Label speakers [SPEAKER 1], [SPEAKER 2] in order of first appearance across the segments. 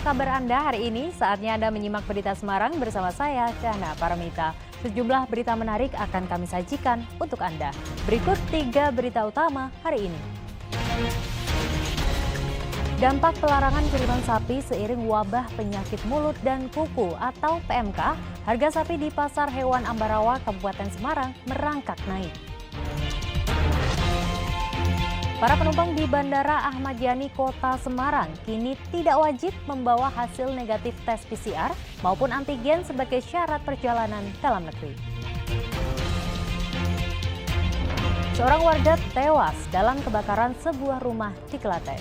[SPEAKER 1] kabar Anda hari ini? Saatnya Anda menyimak berita Semarang bersama saya, Dana Paramita. Sejumlah berita menarik akan kami sajikan untuk Anda. Berikut 3 berita utama hari ini. Dampak pelarangan kiriman sapi seiring wabah penyakit mulut dan kuku atau PMK, harga sapi di Pasar Hewan Ambarawa, Kabupaten Semarang merangkak naik. Para penumpang di Bandara Ahmad Yani Kota Semarang kini tidak wajib membawa hasil negatif tes PCR maupun antigen sebagai syarat perjalanan dalam negeri. Seorang warga tewas dalam kebakaran sebuah rumah di Klaten.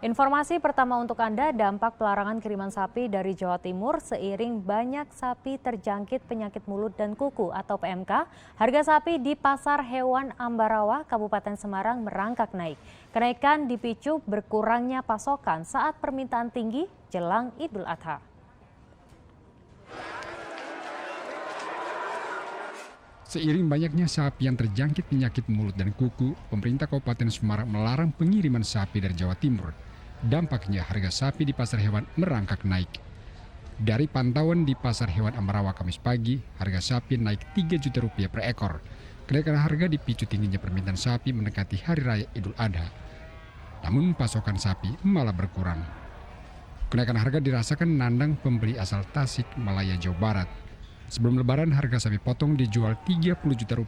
[SPEAKER 1] Informasi pertama untuk Anda, dampak pelarangan kiriman sapi dari Jawa Timur seiring banyak sapi terjangkit penyakit mulut dan kuku atau PMK, harga sapi di Pasar Hewan Ambarawa, Kabupaten Semarang merangkak naik. Kenaikan dipicu berkurangnya pasokan saat permintaan tinggi jelang Idul Adha.
[SPEAKER 2] Seiring banyaknya sapi yang terjangkit penyakit mulut dan kuku, pemerintah Kabupaten Semarang melarang pengiriman sapi dari Jawa Timur. Dampaknya harga sapi di pasar hewan merangkak naik. Dari pantauan di Pasar Hewan Ambarawa Kamis pagi, harga sapi naik Rp3 juta per ekor. Kenaikan harga dipicu tingginya permintaan sapi mendekati Hari Raya Idul Adha. Namun pasokan sapi malah berkurang. Kenaikan harga dirasakan Nandang, pembeli asal Tasik Malaya, Jawa Barat. Sebelum Lebaran harga sapi potong dijual Rp30 juta,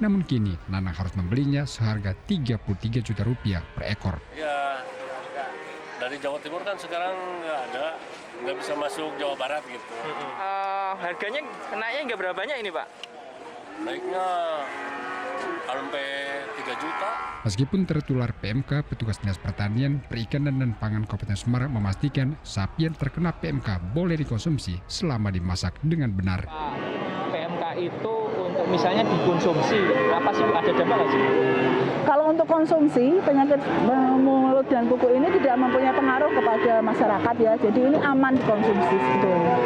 [SPEAKER 2] namun kini Nanang harus membelinya seharga Rp33 juta per ekor.
[SPEAKER 3] Ya, dari Jawa Timur kan sekarang nggak bisa masuk Jawa Barat gitu.
[SPEAKER 4] Harganya kenainya nggak berapa banyak ini Pak?
[SPEAKER 3] Naiknya sampai 3 juta.
[SPEAKER 2] Meskipun tertular PMK, petugas Dinas Pertanian, Perikanan dan Pangan Kabupaten Semarang memastikan sapi yang terkena PMK boleh dikonsumsi selama dimasak dengan benar.
[SPEAKER 4] PMK itu untuk misalnya dikonsumsi, apa sih ada dampak nggak sih?
[SPEAKER 5] Kalau untuk konsumsi, penyakit mulut dan kuku ini tidak mempunyai pengaruh kepada masyarakat ya, jadi ini aman dikonsumsi sebetulnya.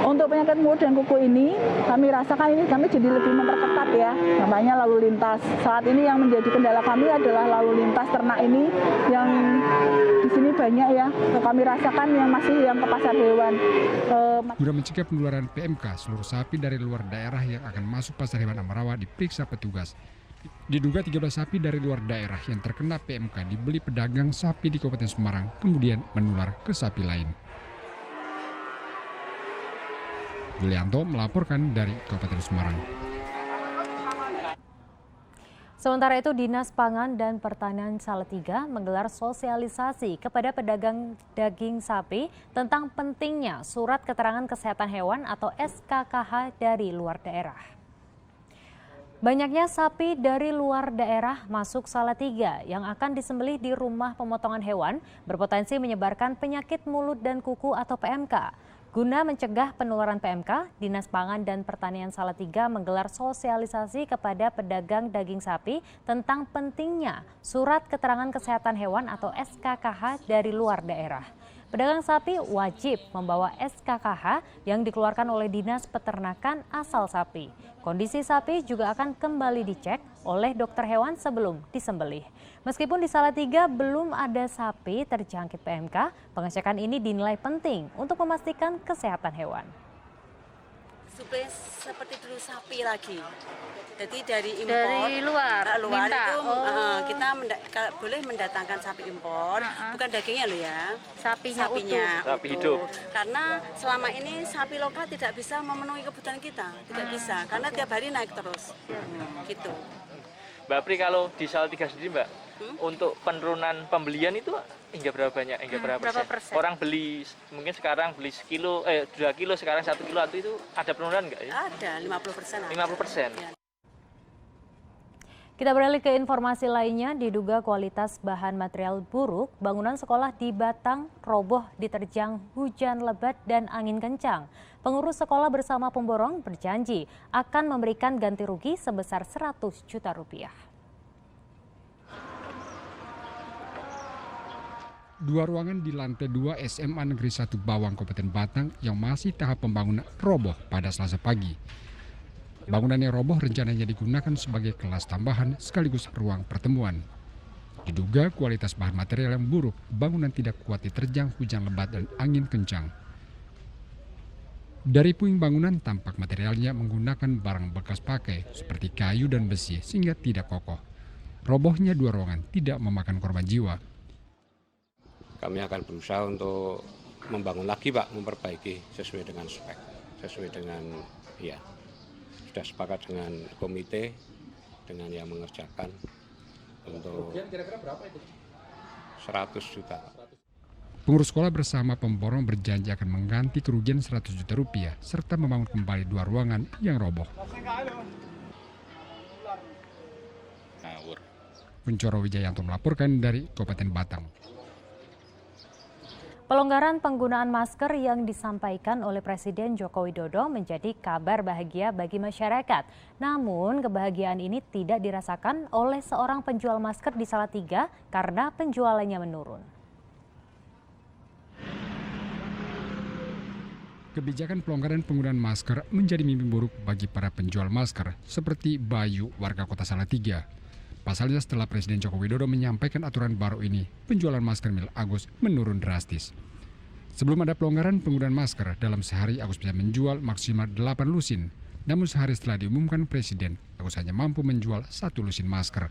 [SPEAKER 5] Untuk penyakit mulut dan kuku ini, kami rasakan ini kami jadi lebih memperketat ya, namanya lalu lintas. Saat ini yang menjadi kendala kami adalah lalu lintas ternak ini yang di sini banyak ya, kami rasakan yang masih yang ke pasar hewan.
[SPEAKER 2] Guna mencegah penularan PMK, seluruh sapi dari luar daerah yang akan masuk Pasar Hewan Ambarawa diperiksa petugas. Diduga 13 sapi dari luar daerah yang terkena PMK dibeli pedagang sapi di Kabupaten Semarang, kemudian menular ke sapi lain. Julianto melaporkan dari Kabupaten Semarang.
[SPEAKER 1] Sementara itu, Dinas Pangan dan Pertanian Salatiga menggelar sosialisasi kepada pedagang daging sapi tentang pentingnya surat keterangan kesehatan hewan atau SKKH dari luar daerah. Banyaknya sapi dari luar daerah masuk Salatiga yang akan disembelih di rumah pemotongan hewan berpotensi menyebarkan penyakit mulut dan kuku atau PMK. Guna mencegah penularan PMK, Dinas Pangan dan Pertanian Salatiga menggelar sosialisasi kepada pedagang daging sapi tentang pentingnya surat keterangan kesehatan hewan atau SKKH dari luar daerah. Pedagang sapi wajib membawa SKKH yang dikeluarkan oleh Dinas Peternakan asal sapi. Kondisi sapi juga akan kembali dicek oleh dokter hewan sebelum disembelih. Meskipun di Salatiga belum ada sapi terjangkit PMK, pengecekan ini dinilai penting untuk memastikan kesehatan hewan.
[SPEAKER 6] Supaya seperti dulu sapi lagi. Jadi dari impor,
[SPEAKER 7] dari luar minta.
[SPEAKER 6] Itu kita boleh mendatangkan sapi impor, bukan dagingnya loh ya, sapinya
[SPEAKER 4] sapi hidup.
[SPEAKER 6] Karena selama ini sapi lokal tidak bisa memenuhi kebutuhan kita, tidak bisa, karena tiap hari naik terus, gitu.
[SPEAKER 4] Mbak Pri, kalau di Salatiga sendiri Mbak, untuk penurunan pembelian itu hingga berapa banyak, hingga berapa persen? Orang beli mungkin sekarang beli 2 kilo, sekarang 1 kilo itu ada penurunan nggak ya?
[SPEAKER 6] Ada 50%.
[SPEAKER 4] 50%.
[SPEAKER 6] Ya.
[SPEAKER 1] Kita beralih ke informasi lainnya, diduga kualitas bahan material buruk, bangunan sekolah di Batang roboh diterjang hujan lebat dan angin kencang. Pengurus sekolah bersama pemborong berjanji akan memberikan ganti rugi sebesar Rp100 juta.
[SPEAKER 2] Dua ruangan di lantai 2 SMA Negeri 1 Bawang, Kabupaten Batang yang masih tahap pembangunan roboh pada Selasa pagi. Bangunan yang roboh rencananya digunakan sebagai kelas tambahan sekaligus ruang pertemuan. Diduga kualitas bahan material yang buruk, bangunan tidak kuat diterjang hujan lebat dan angin kencang. Dari puing bangunan tampak materialnya menggunakan barang bekas pakai seperti kayu dan besi sehingga tidak kokoh. Robohnya dua ruangan tidak memakan korban jiwa.
[SPEAKER 8] Kami akan berusaha untuk membangun lagi Pak, memperbaiki sesuai dengan spek, sesuai dengan sudah sepakat dengan komite, dengan yang mengerjakan untuk kira-kira berapa itu? 100 juta.
[SPEAKER 2] Pengurus sekolah bersama pemborong berjanji akan mengganti kerugian 100 juta rupiah serta membangun kembali dua ruangan yang roboh. Kuncoro Wijayanto melaporkan dari Kabupaten Batang.
[SPEAKER 1] Pelonggaran penggunaan masker yang disampaikan oleh Presiden Joko Widodo menjadi kabar bahagia bagi masyarakat. Namun, kebahagiaan ini tidak dirasakan oleh seorang penjual masker di Salatiga karena penjualannya menurun.
[SPEAKER 2] Kebijakan pelonggaran penggunaan masker menjadi mimpi buruk bagi para penjual masker, seperti Bayu, warga kota Salatiga. Pasalnya setelah Presiden Joko Widodo menyampaikan aturan baru ini, penjualan masker milik Agus menurun drastis. Sebelum ada pelonggaran penggunaan masker, dalam sehari Agus bisa menjual maksimal 8 lusin. Namun sehari setelah diumumkan Presiden, Agus hanya mampu menjual 1 lusin masker.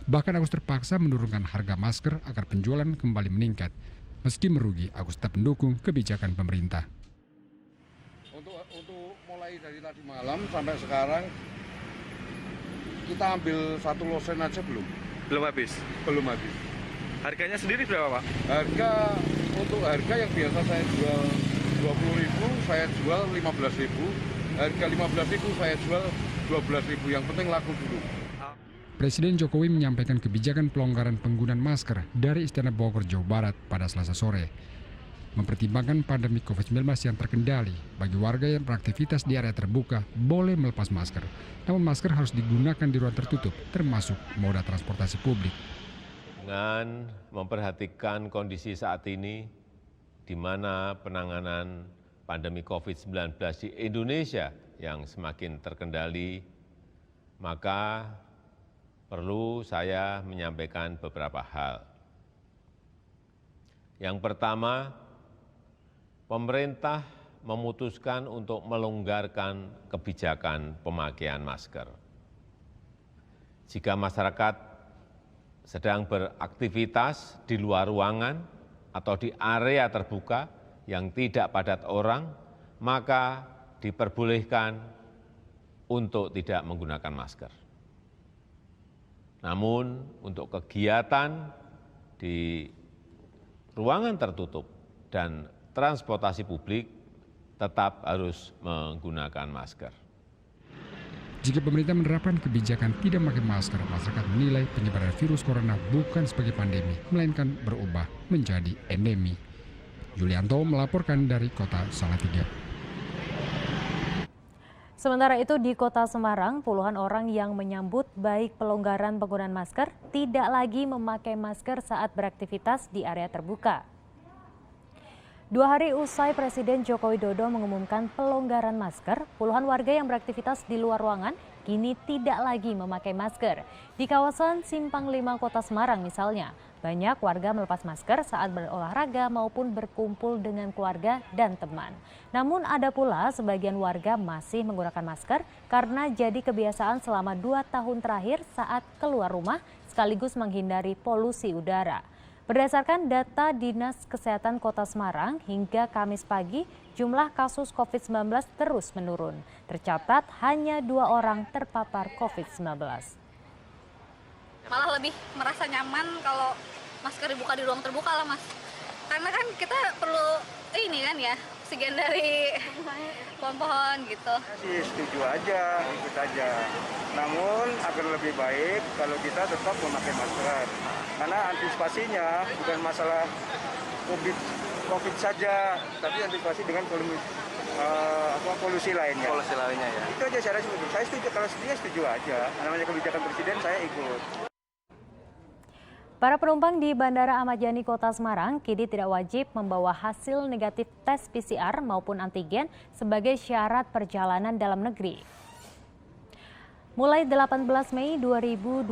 [SPEAKER 2] Bahkan Agus terpaksa menurunkan harga masker agar penjualan kembali meningkat. Meski merugi, Agus tetap mendukung kebijakan pemerintah.
[SPEAKER 9] Untuk mulai dari tadi malam sampai sekarang, kita ambil 1 losen aja belum habis.
[SPEAKER 10] Harganya sendiri berapa Pak?
[SPEAKER 9] Untuk harga yang biasa saya jual 20.000, saya jual 15.000. Harga 15.000 saya jual 12.000. Yang penting laku dulu.
[SPEAKER 2] Presiden Jokowi menyampaikan kebijakan pelonggaran penggunaan masker dari Istana Bogor, Jawa Barat pada Selasa sore. Mempertimbangkan pandemi COVID-19 yang terkendali, bagi warga yang beraktivitas di area terbuka boleh melepas masker. Namun masker harus digunakan di ruang tertutup, termasuk moda transportasi publik.
[SPEAKER 11] Dengan memperhatikan kondisi saat ini, di mana penanganan pandemi COVID-19 di Indonesia yang semakin terkendali, maka perlu saya menyampaikan beberapa hal. Yang pertama, pemerintah memutuskan untuk melonggarkan kebijakan pemakaian masker. Jika masyarakat sedang beraktivitas di luar ruangan atau di area terbuka yang tidak padat orang, maka diperbolehkan untuk tidak menggunakan masker. Namun untuk kegiatan di ruangan tertutup dan transportasi publik tetap harus menggunakan masker.
[SPEAKER 2] Jika pemerintah menerapkan kebijakan tidak memakai masker, masyarakat menilai penyebaran virus corona bukan sebagai pandemi, melainkan berubah menjadi endemi. Yulianto melaporkan dari kota Salatiga.
[SPEAKER 1] Sementara itu di kota Semarang, puluhan orang yang menyambut baik pelonggaran penggunaan masker tidak lagi memakai masker saat beraktivitas di area terbuka. 2 hari usai Presiden Joko Widodo mengumumkan pelonggaran masker, puluhan warga yang beraktivitas di luar ruangan kini tidak lagi memakai masker. Di kawasan Simpang 5 Kota Semarang misalnya, banyak warga melepas masker saat berolahraga maupun berkumpul dengan keluarga dan teman. Namun ada pula sebagian warga masih menggunakan masker karena jadi kebiasaan selama 2 tahun terakhir saat keluar rumah sekaligus menghindari polusi udara. Berdasarkan data Dinas Kesehatan Kota Semarang, hingga Kamis pagi jumlah kasus COVID-19 terus menurun. Tercatat hanya 2 orang terpapar COVID-19.
[SPEAKER 7] Malah lebih merasa nyaman kalau masker dibuka di ruang terbuka lah Mas. Karena kan kita perlu ini kan ya, oksigen dari pohon-pohon gitu.
[SPEAKER 10] Sih setuju aja, ikut aja. Namun akan lebih baik kalau kita tetap memakai masker. Karena antisipasinya bukan masalah COVID saja, tapi antisipasi dengan polusi lainnya. Polusi lainnya ya. Itu aja saya setuju. Saya setuju, kalau setuju aja. Namanya kebijakan Presiden saya ikut.
[SPEAKER 1] Para penumpang di Bandara Ahmad Yani Kota Semarang kini tidak wajib membawa hasil negatif tes PCR maupun antigen sebagai syarat perjalanan dalam negeri. Mulai 18 Mei 2022,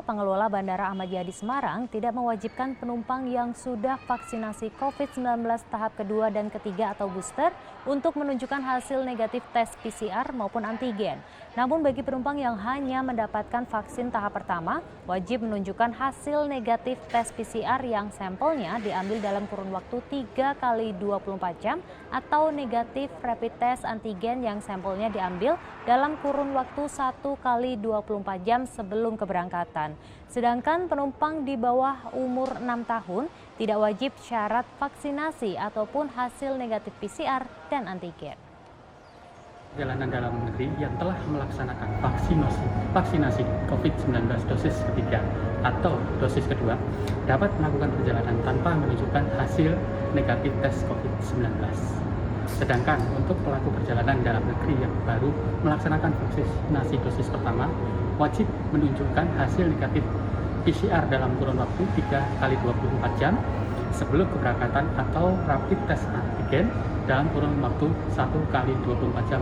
[SPEAKER 1] pengelola Bandara Ahmad Yani Semarang tidak mewajibkan penumpang yang sudah vaksinasi COVID-19 tahap kedua dan ketiga atau booster untuk menunjukkan hasil negatif tes PCR maupun antigen. Namun bagi penumpang yang hanya mendapatkan vaksin tahap pertama, wajib menunjukkan hasil negatif tes PCR yang sampelnya diambil dalam kurun waktu 3 kali 24 jam atau negatif rapid test antigen yang sampelnya diambil dalam kurun waktu 1 kali 24 jam sebelum keberangkatan. Sedangkan penumpang di bawah umur 6 tahun tidak wajib syarat vaksinasi ataupun hasil negatif PCR dan antigen.
[SPEAKER 12] Perjalanan dalam negeri yang telah melaksanakan vaksinasi COVID-19 dosis ketiga atau dosis kedua dapat melakukan perjalanan tanpa menunjukkan hasil negatif tes COVID-19. Sedangkan untuk pelaku perjalanan dalam negeri yang baru melaksanakan vaksinasi dosis pertama wajib menunjukkan hasil negatif PCR dalam kurun waktu 3 kali 24 jam sebelum keberangkatan atau rapid test antigen dalam kurun waktu 1 kali 24 jam